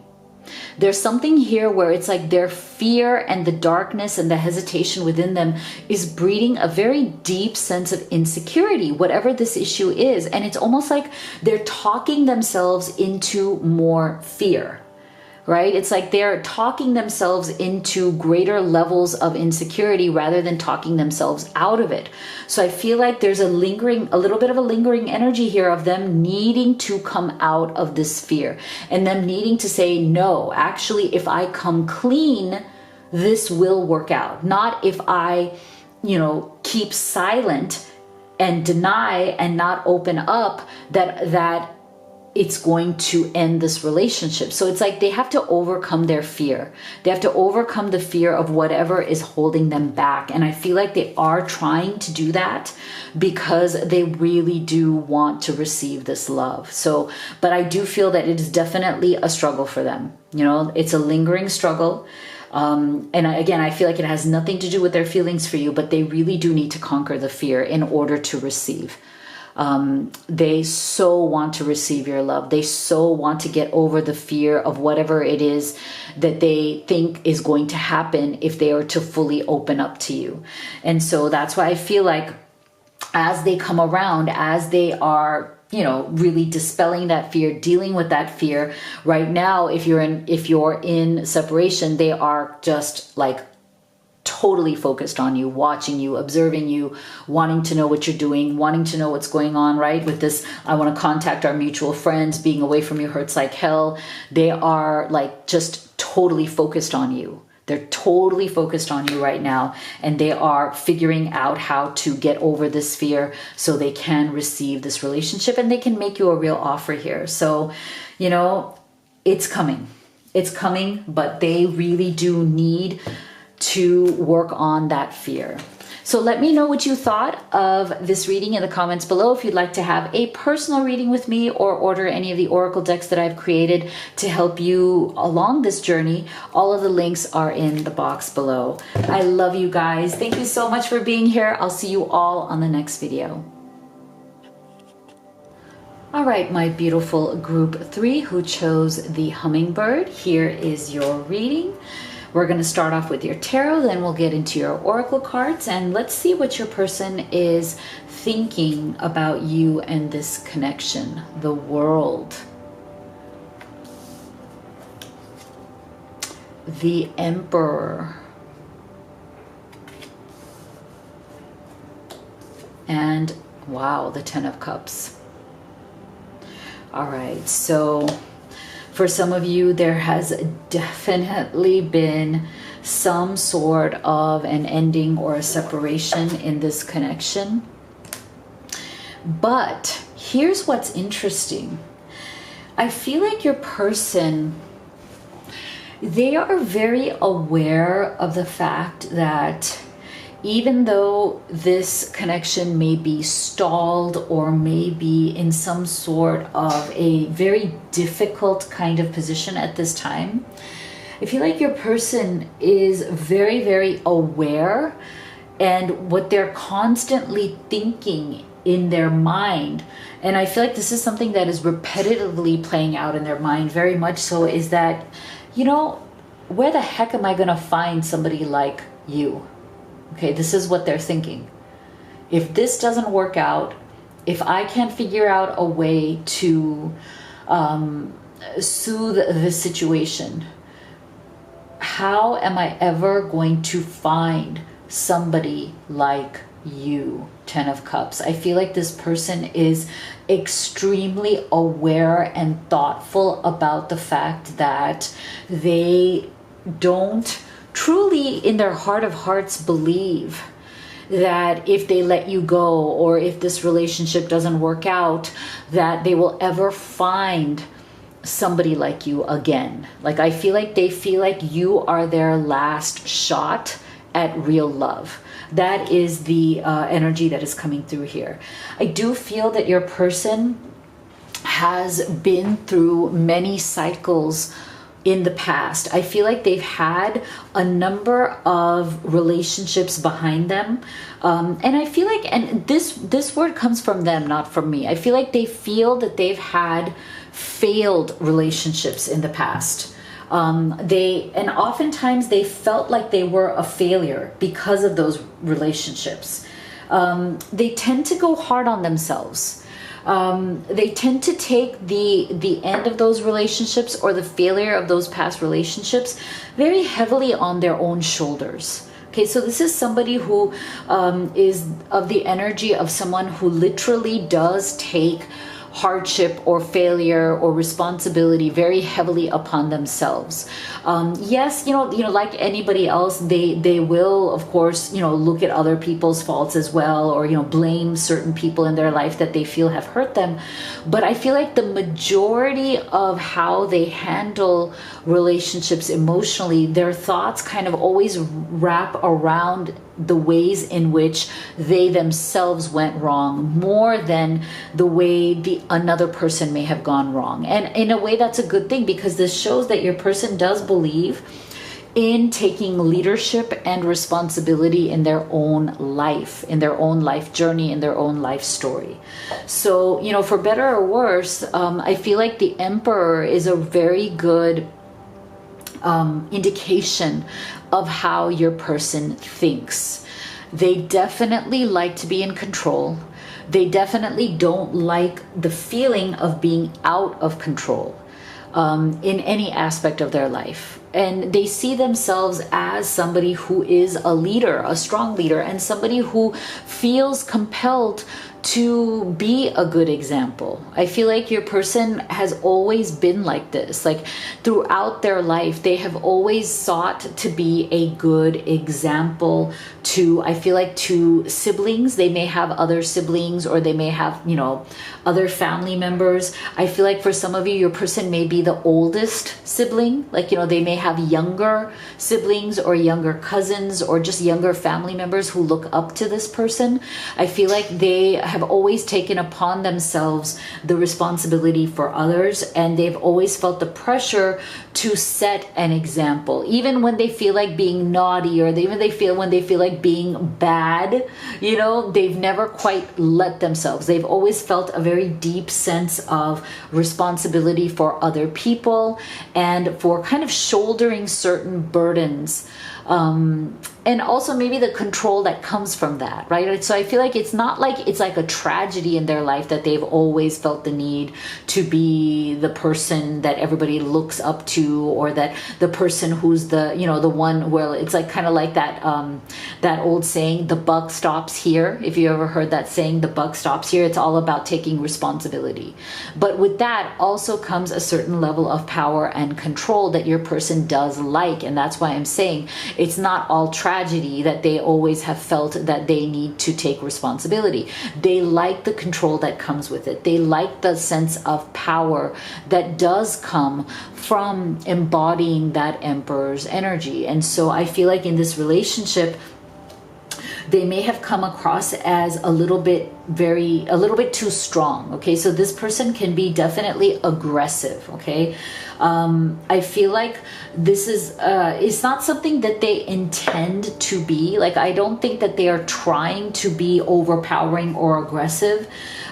A: There's something here where it's like their fear and the darkness and the hesitation within them is breeding a very deep sense of insecurity, whatever this issue is. And it's almost like they're talking themselves into more fear, right? It's like they're talking themselves into greater levels of insecurity rather than talking themselves out of it. So I feel like there's a little bit of a lingering energy here of them needing to come out of this fear and them needing to say, no, actually, if I come clean, this will work out. Not if I, you know, keep silent and deny and not open up, that it's going to end this relationship. So it's like they have to overcome their fear. They have to overcome the fear of whatever is holding them back. And I feel like they are trying to do that because they really do want to receive this love. So, but I do feel that it is definitely a struggle for them. You know, it's a lingering struggle. Again, I feel like it has nothing to do with their feelings for you, but they really do need to conquer the fear in order to receive. They so want to receive your love. They so want to get over the fear of whatever it is that they think is going to happen if they are to fully open up to you. And so that's why I feel like as they come around, as they are, you know, really dispelling that fear, dealing with that fear right now, if you're in separation, they are just like totally focused on you, watching you, observing you, wanting to know what you're doing, wanting to know what's going on, right? With this, I want to contact our mutual friends, being away from you hurts like hell. They are like just totally focused on you. They're totally focused on you right now, and they are figuring out how to get over this fear so they can receive this relationship and they can make you a real offer here. So, you know, it's coming. It's coming, but they really do need to work on that fear. So let me know what you thought of this reading in the comments below. If you'd like to have a personal reading with me or order any of the oracle decks that I've created to help you along this journey, all of the links are in the box below. I love you guys. Thank you so much for being here. I'll see you all on the next video. All right, my beautiful group 3 who chose the hummingbird, here is your reading. We're going to start off with your tarot, then we'll get into your oracle cards, and let's see what your person is thinking about you and this connection, the world. The Emperor. And wow, the Ten of Cups. All right, so for some of you, there has definitely been some sort of an ending or a separation in this connection. But here's what's interesting. I feel like your person, they are very aware of the fact that even though this connection may be stalled or may be in some sort of a very difficult kind of position at this time, I feel like your person is very, very aware, and what they're constantly thinking in their mind, and I feel like this is something that is repetitively playing out in their mind very much so, is that, you know, where the heck am I going to find somebody like you? Okay, this is what they're thinking. If this doesn't work out, if I can't figure out a way to soothe the situation, how am I ever going to find somebody like you? Ten of Cups. I feel like this person is extremely aware and thoughtful about the fact that they don't truly in their heart of hearts believe that if they let you go, or if this relationship doesn't work out, that they will ever find somebody like you again. Like, I feel like they feel like you are their last shot at real love. That is the energy that is coming through here. I do feel that your person has been through many cycles in the past. I feel like they've had a number of relationships behind them. And I feel like, and this word comes from them, not from me. I feel like they feel that they've had failed relationships in the past. And oftentimes they felt like they were a failure because of those relationships. They tend to go hard on themselves. They tend to take the end of those relationships or the failure of those past relationships very heavily on their own shoulders. Okay, so this is somebody who is of the energy of someone who literally does take hardship or failure or responsibility very heavily upon themselves. Yes, you know, like anybody else, they will, of course, look at other people's faults as well, or, blame certain people in their life that they feel have hurt them. But I feel like the majority of how they handle relationships emotionally, their thoughts kind of always wrap around the ways in which they themselves went wrong more than the way another person may have gone wrong. And in a way, that's a good thing, because this shows that your person does believe in taking leadership and responsibility in their own life, in their own life journey, in their own life story. So, for better or worse, I feel like the Emperor is a very good indication of how your person thinks. They definitely like to be in control. They definitely don't like the feeling of being out of control in any aspect of their life. And they see themselves as somebody who is a leader, a strong leader, and somebody who feels compelled to be a good example. I feel like your person has always been like this. Like throughout their life, they have always sought to be a good example to, I feel like, to siblings. They may have other siblings, or they may have, you know, other family members. I feel like for some of you, your person may be the oldest sibling. Like, you know, they may have younger siblings or younger cousins or just younger family members who look up to this person. I feel like they have always taken upon themselves the responsibility for others, and they've always felt the pressure to set an example, even when they feel like being naughty, or when they feel like being bad. You know, they've never quite let themselves. They've always felt a very deep sense of responsibility for other people and for kind of shouldering certain burdens. And also maybe the control that comes from that, right? So I feel like it's not like it's like a tragedy in their life that they've always felt the need to be the person that everybody looks up to, or that the person who's the, you know, the one where it's like kind of like that, that old saying, the buck stops here. If you ever heard that saying, the buck stops here, it's all about taking responsibility. But with that also comes a certain level of power and control that your person does like. And that's why I'm saying it's not all tragedy that they always have felt that they need to take responsibility. They like the control that comes with it. They like the sense of power that does come from embodying that emperor's energy. And so I feel like in this relationship, they may have come across as a little bit too strong. Okay, so this person can be definitely aggressive. Okay, I feel like this is it's not something that they intend to be. Like, I don't think that they are trying to be overpowering or aggressive.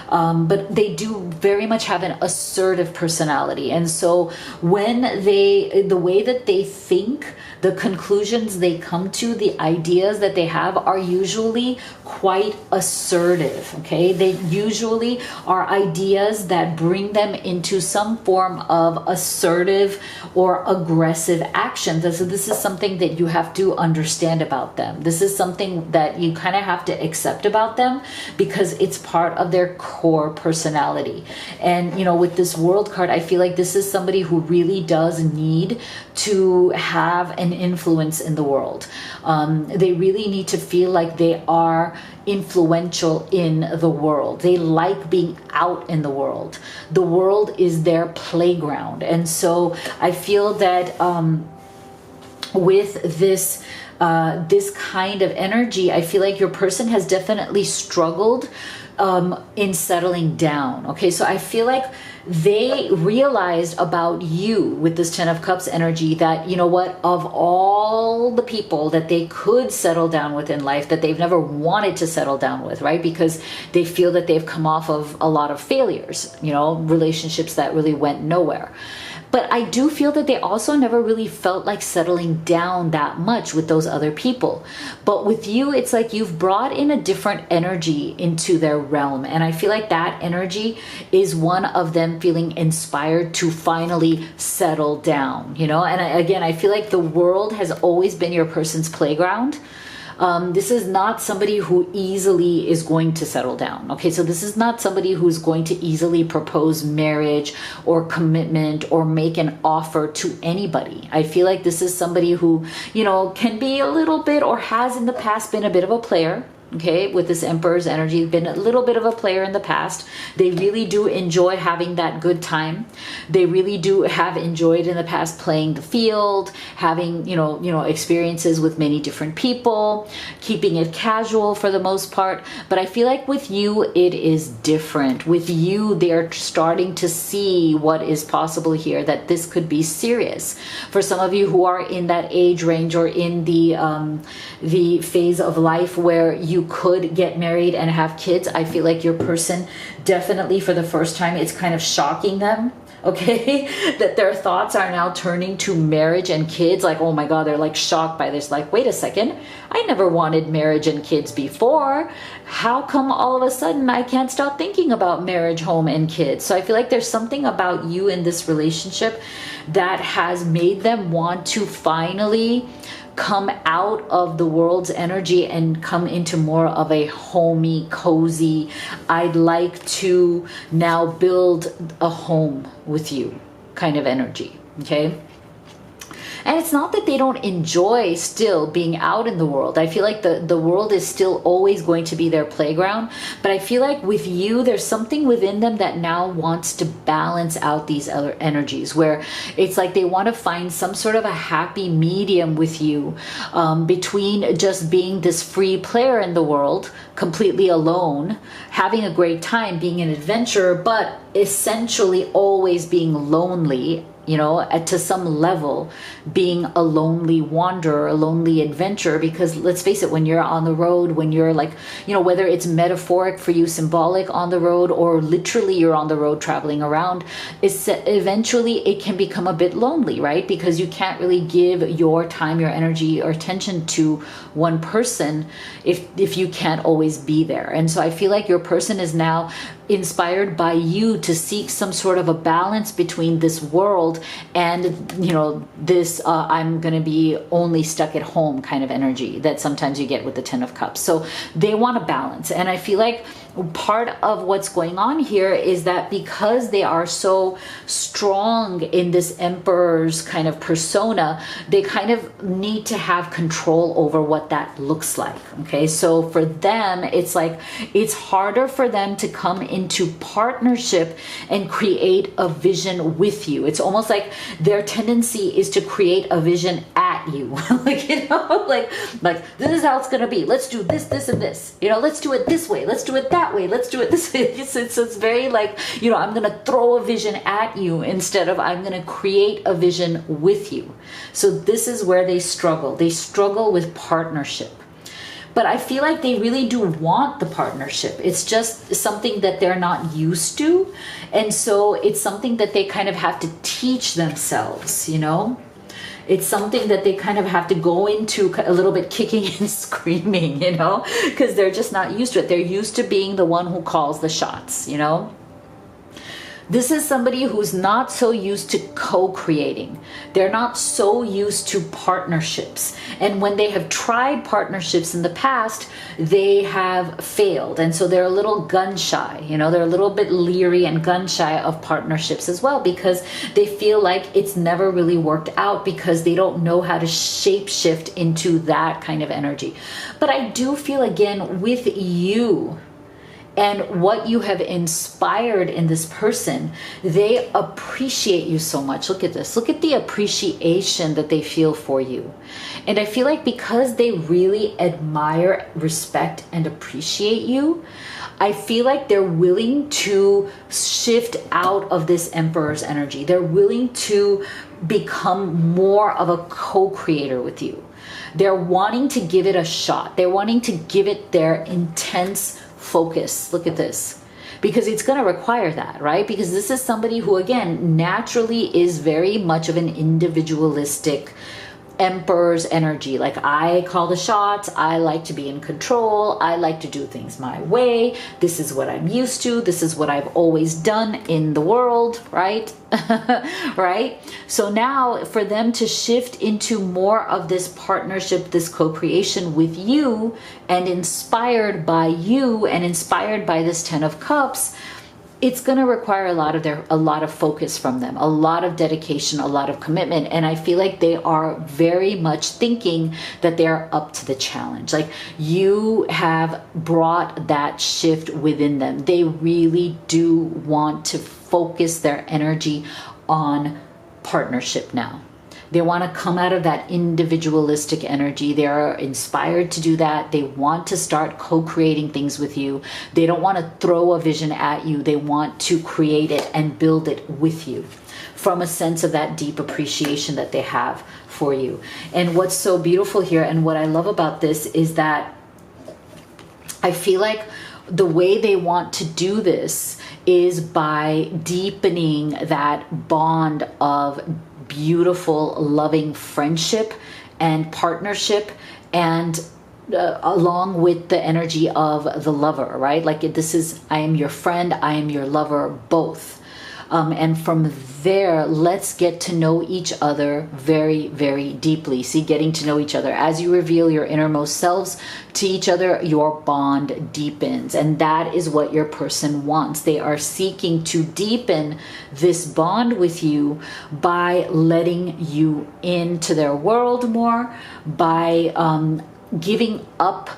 A: But they do very much have an assertive personality. And so when the way that they think, the conclusions they come to, the ideas that they have are usually quite assertive, okay? They usually are ideas that bring them into some form of assertive or aggressive action. So this is something that you have to understand about them. This is something that you kind of have to accept about them, because it's part of their core personality. And, you know, with this World card, I feel like this is somebody who really does need to have an influence in the world. They really need to feel like they are influential in the world. They like being out in the world. The world is their playground. And so I feel that with this kind of energy, I feel like your person has definitely struggled in settling down. Okay, so I feel like they realized about you with this Ten of Cups energy that, you know what, of all the people that they could settle down with in life, that they've never wanted to settle down with, right? Because they feel that they've come off of a lot of failures, you know, relationships that really went nowhere. But I do feel that they also never really felt like settling down that much with those other people. But with you, it's like you've brought in a different energy into their realm. And I feel like that energy is one of them feeling inspired to finally settle down, you know? And again, I feel like the world has always been your person's playground. This is not somebody who easily is going to settle down. Okay, so this is not somebody who's going to easily propose marriage or commitment or make an offer to anybody. I feel like this is somebody who, you know, can be a little bit, or has in the past been a bit of a player. Okay, with this Emperor's energy, been a little bit of a player in the past. They really do enjoy having that good time. They really do have enjoyed in the past playing the field, having, you know, experiences with many different people, keeping it casual for the most part. But I feel like with you, it is different. With you, they're starting to see what is possible here, that this could be serious. For some of you who are in that age range, or in the phase of life where you could get married and have kids, I feel like your person definitely, for the first time, it's kind of shocking them, okay, that their thoughts are now turning to marriage and kids. Like, oh my God, they're like shocked by this. Like, wait a second, I never wanted marriage and kids before. How come all of a sudden I can't stop thinking about marriage, home, and kids? So I feel like there's something about you in this relationship that has made them want to finally come out of the world's energy and come into more of a homey, cozy, I'd like to now build a home with you kind of energy, okay? And it's not that they don't enjoy still being out in the world. I feel like the world is still always going to be their playground. But I feel like with you, there's something within them that now wants to balance out these other energies, where it's like they want to find some sort of a happy medium with you, between just being this free player in the world, completely alone, having a great time, being an adventurer, but essentially always being lonely, you know, to some level, being a lonely wanderer, a lonely adventurer. Because let's face it, when you're on the road, when you're like, you know, whether it's metaphoric for you, symbolic on the road, or literally you're on the road traveling around, it's eventually it can become a bit lonely, right? Because you can't really give your time, your energy, or attention to one person if you can't always be there. And so I feel like your person is now inspired by you to seek some sort of a balance between this world and, you know, this I'm gonna be only stuck at home kind of energy that sometimes you get with the 10 of Cups. So they want a balance. And I feel like part of what's going on here is that because they are so strong in this emperor's kind of persona, they kind of need to have control over what that looks like. Okay, so for them, it's like it's harder for them to come into partnership and create a vision with you. It's almost like their tendency is to create a vision at you. Like, you know, like this is how it's gonna be. Let's do this, this, and this. You know, let's do it this way. Let's do it that way. Let's do it this way. It's very like, you know, I'm gonna throw a vision at you instead of I'm gonna create a vision with you. So this is where they struggle. They struggle with partnership. But I feel like they really do want the partnership. It's just something that they're not used to. And so it's something that they kind of have to teach themselves, you know? It's something that they kind of have to go into a little bit kicking and screaming, you know? Because they're just not used to it. They're used to being the one who calls the shots, you know? This is somebody who's not so used to co-creating. They're not so used to partnerships. And when they have tried partnerships in the past, they have failed. And so they're a little gun shy, you know, they're a little bit leery and gun shy of partnerships as well, because they feel like it's never really worked out because they don't know how to shape shift into that kind of energy. But I do feel, again, with you, and what you have inspired in this person, they appreciate you so much. Look at this. Look at the appreciation that they feel for you. And I feel like because they really admire, respect, and appreciate you, I feel like they're willing to shift out of this emperor's energy. They're willing to become more of a co-creator with you. They're wanting to give it a shot. They're wanting to give it their intense focus. Look at this, because it's going to require that, right? Because this is somebody who, again, naturally is very much of an individualistic emperor's energy. Like, I call the shots. I like to be in control. I like to do things my way. This is what I'm used to. This is what I've always done in the world, right? Right? So now for them to shift into more of this partnership, this co-creation with you, and inspired by you and inspired by this 10 of Cups, it's going to require a lot of focus from them, a lot of dedication, a lot of commitment. And I feel like they are very much thinking that they're up to the challenge. Like, you have brought that shift within them. They really do want to focus their energy on partnership now. They want to come out of that individualistic energy. They are inspired to do that. They want to start co-creating things with you. They don't want to throw a vision at you. They want to create it and build it with you from a sense of that deep appreciation that they have for you. And what's so beautiful here, and what I love about this, is that I feel like the way they want to do this is by deepening that bond of beautiful, loving friendship and partnership, and along with the energy of the lover, right? Like, this is, I am your friend, I am your lover, both. And from there, let's get to know each other very, very deeply. See, getting to know each other. As you reveal your innermost selves to each other, your bond deepens. And that is what your person wants. They are seeking to deepen this bond with you by letting you into their world more, by giving up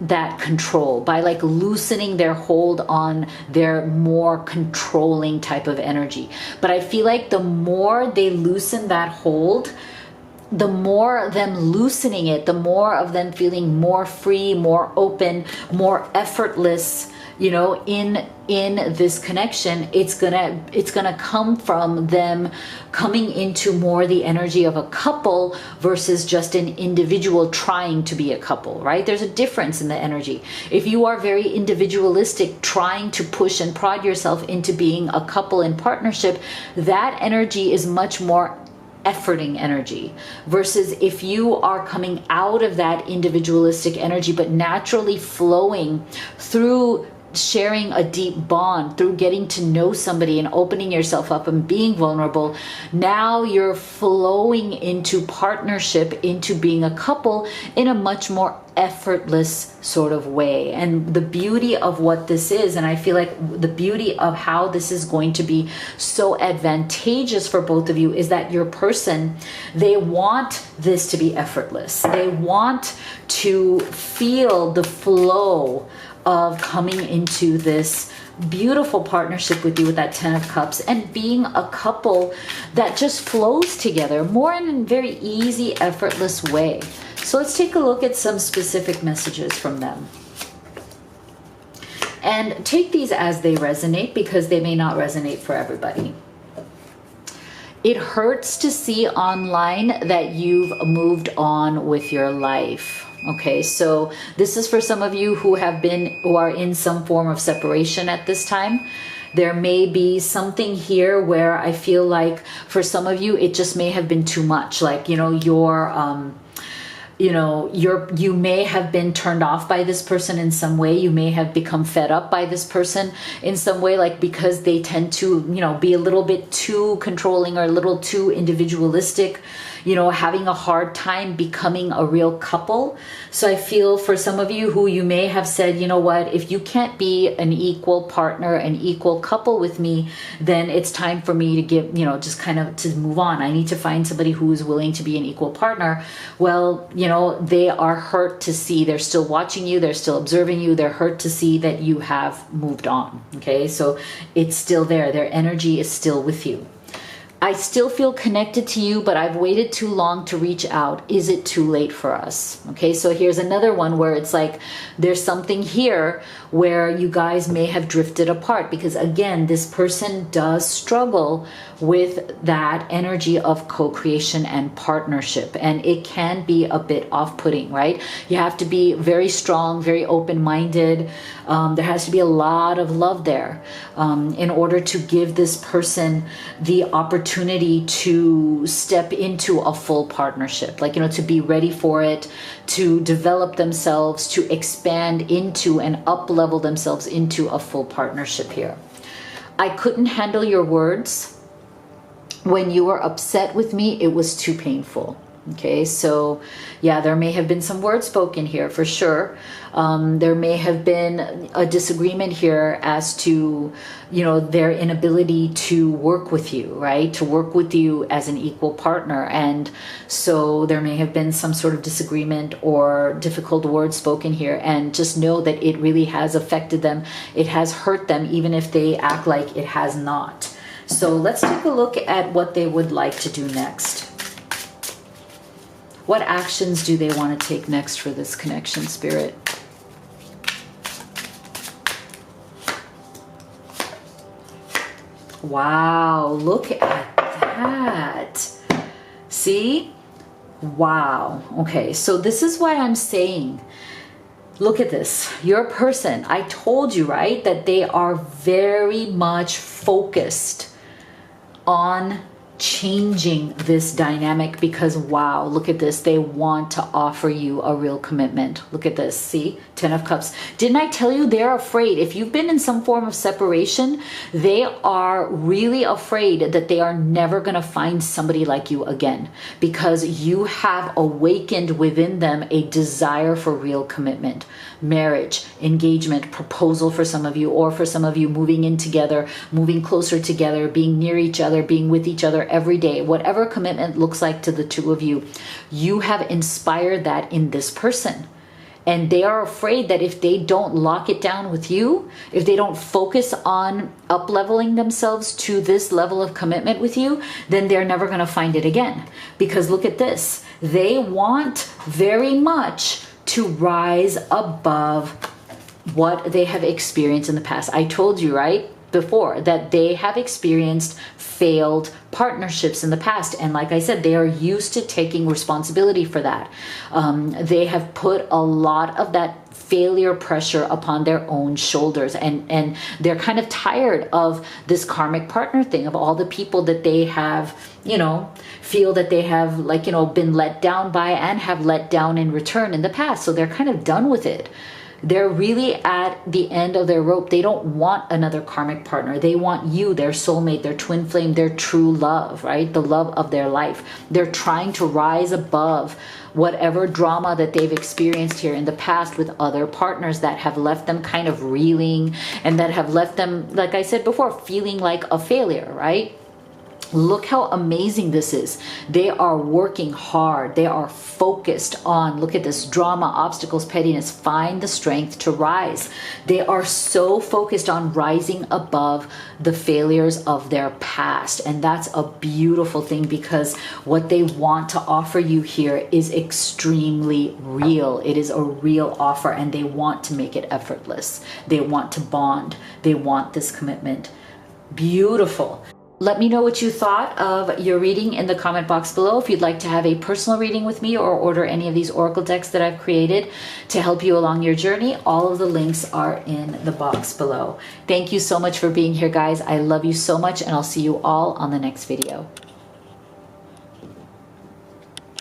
A: that control, by like loosening their hold on their more controlling type of energy. But I feel like the more they loosen that hold, the more them loosening it, the more of them feeling more free, more open, more effortless, you know, in this connection. It's gonna come from them coming into more the energy of a couple versus just an individual trying to be a couple, right? There's a difference in the energy. If you are very individualistic, trying to push and prod yourself into being a couple in partnership, that energy is much more efforting energy, versus if you are coming out of that individualistic energy but naturally flowing through sharing a deep bond, through getting to know somebody and opening yourself up and being vulnerable, now you're flowing into partnership, into being a couple in a much more effortless sort of way. And the beauty of what this is, and I feel like the beauty of how this is going to be so advantageous for both of you, is that your person, they want this to be effortless. They want to feel the flow of coming into this beautiful partnership with you with that 10 of Cups and being a couple that just flows together more in a very easy, effortless way. So let's take a look at some specific messages from them. And take these as they resonate, because they may not resonate for everybody. It hurts to see online that you've moved on with your life. Okay, so this is for some of you who are in some form of separation at this time. There may be something here where I feel like for some of you, it just may have been too much. Like, you know, you may have been turned off by this person in some way. You may have become fed up by this person in some way, like because they tend to, you know, be a little bit too controlling or a little too individualistic, you know, having a hard time becoming a real couple. So I feel for some of you who you may have said, you know what, if you can't be an equal partner, an equal couple with me, then it's time for me to give, you know, just kind of to move on. I need to find somebody who is willing to be an equal partner. Well, you know, they are hurt to see, they're still watching you, they're still observing you, they're hurt to see that you have moved on. Okay, so it's still there. Their energy is still with you. I still feel connected to you, but I've waited too long to reach out. Is it too late for us? Okay, so here's another one where it's like there's something here where you guys may have drifted apart, because again, this person does struggle with that energy of co-creation and partnership, and it can be a bit off-putting, right? You have to be very strong, very open-minded. There has to be a lot of love there in order to give this person the opportunity to step into a full partnership, like, you know, to be ready for it, to develop themselves, to expand into and up-level themselves into a full partnership here. I couldn't handle your words. When you were upset with me, it was too painful. Okay, so yeah, there may have been some words spoken here for sure. There may have been a disagreement here as to, you know, their inability to work with you, right? To work with you as an equal partner. And so there may have been some sort of disagreement or difficult words spoken here. And just know that it really has affected them. It has hurt them, even if they act like it has not. So let's take a look at what they would like to do next. What actions do they want to take next for this connection, Spirit? Wow, look at that. See? Wow. Okay, so this is why I'm saying, look at this. Your person, I told you, right, that they are very much focused on changing this dynamic, because wow, look at this. They want to offer you a real commitment. Look at this. See, Ten of Cups. Didn't I tell you they're afraid? If you've been in some form of separation, they are really afraid that they are never going to find somebody like you again, because you have awakened within them a desire for real commitment, marriage, engagement, proposal for some of you, or for some of you moving in together, moving closer together, being near each other, being with each other every day. Whatever commitment looks like to the two of you, you have inspired that in this person. And they are afraid that if they don't lock it down with you, if they don't focus on up-leveling themselves to this level of commitment with you, then they're never going to find it again. Because look at this. They want very much to rise above what they have experienced in the past. I told you, right, before, that they have experienced failed partnerships in the past, and like I said, they are used to taking responsibility for that. They have put a lot of that failure pressure upon their own shoulders, and they're kind of tired of this karmic partner thing, of all the people that they have, you know, feel that they have, like, you know, been let down by and have let down in return in the past. So they're kind of done with it. They're really at the end of their rope. They don't want another karmic partner. They want you, their soulmate, their twin flame, their true love, right? The love of their life. They're trying to rise above whatever drama that they've experienced here in the past with other partners that have left them kind of reeling, and that have left them, like I said before, feeling like a failure, right? Look how amazing this is. They are working hard. They are focused on, look at this, drama, obstacles, pettiness. Find the strength to rise. They are so focused on rising above the failures of their past. And that's a beautiful thing, because what they want to offer you here is extremely real. It is a real offer, and they want to make it effortless. They want to bond. They want this commitment. Beautiful. Let me know what you thought of your reading in the comment box below. If you'd like to have a personal reading with me or order any of these oracle decks that I've created to help you along your journey, all of the links are in the box below. Thank you so much for being here, guys. I love you so much, and I'll see you all on the next video.